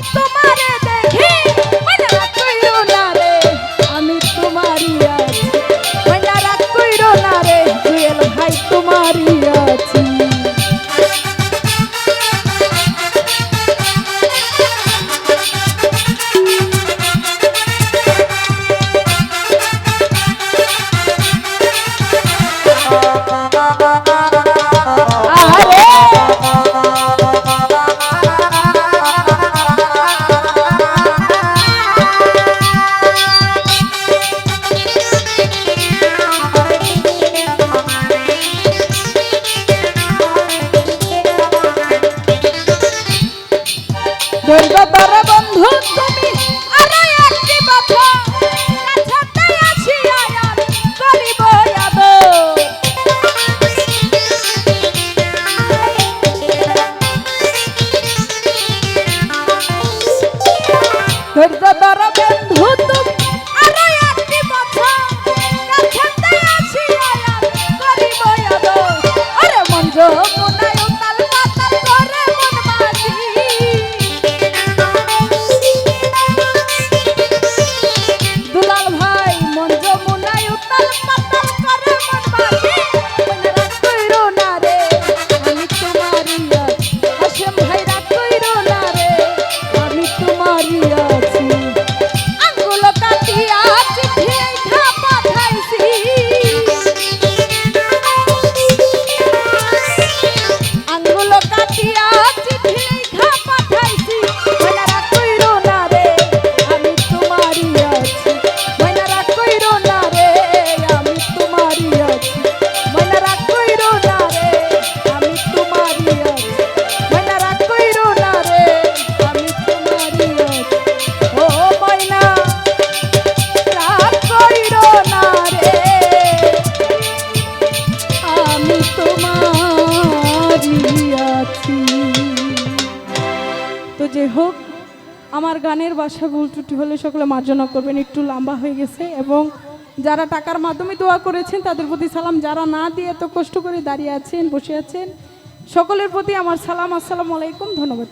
তোমারে দেখি মনে রাগ কইরো না রে আমি তোমারই আছি মনে রাগ কইরো না রে জুয়েল ভাই তোমারই আছি ধৈর্যধর বন্ধু তুমি আরো একটি কথা কাছাতে আছি আয়াত করিব আদর ধৈর্যধর বন্ধু তুমি আরো একটি কথা কাছাতে আছি আয়াত করিব আদর আরে মন যমুনায় উতাল পাতাল করে মন মাঝি দুলাল ভাই মন যমুনায় উতাল পাতাল করে মন মাঝি মনে রাগ কইরো না রে আমি তোমারই আছি হাশেম ভাই রাগ কইরো না রে আমি তোমারই আছি আঙ্গুল কাটিয়া চিঠি লিখা পাঠাইছি আঙ্গুল কাটিয়া চিঠি লিখা পাঠাইছি মনে রাগ কইরো না রে আমি তোমারই আছি মনে রাগ কইরো না রে আমি তোমারই আছি মনে রাগ কইরো না রে আমি তোমারই আছি মনে রাগ কইরো না রে আমি তোমারই আছি ও ময়না রাগ কইরো না রে আমি তোমারই আছি তো যে হোক আমার গানের ভাষা ভুল ত্রুটি হলে সকলে মার্জনা করবেন একটু লম্বা হয়ে গেছে এবং যারা টাকার মাধ্যমে দোয়া করেছেন তাদের প্রতি সালাম যারা না দিয়ে এত কষ্ট করে দাঁড়িয়ে আছেন বসে আছেন সকলের প্রতি আমার সালাম আসসালামু আলাইকুম ধন্যবাদ।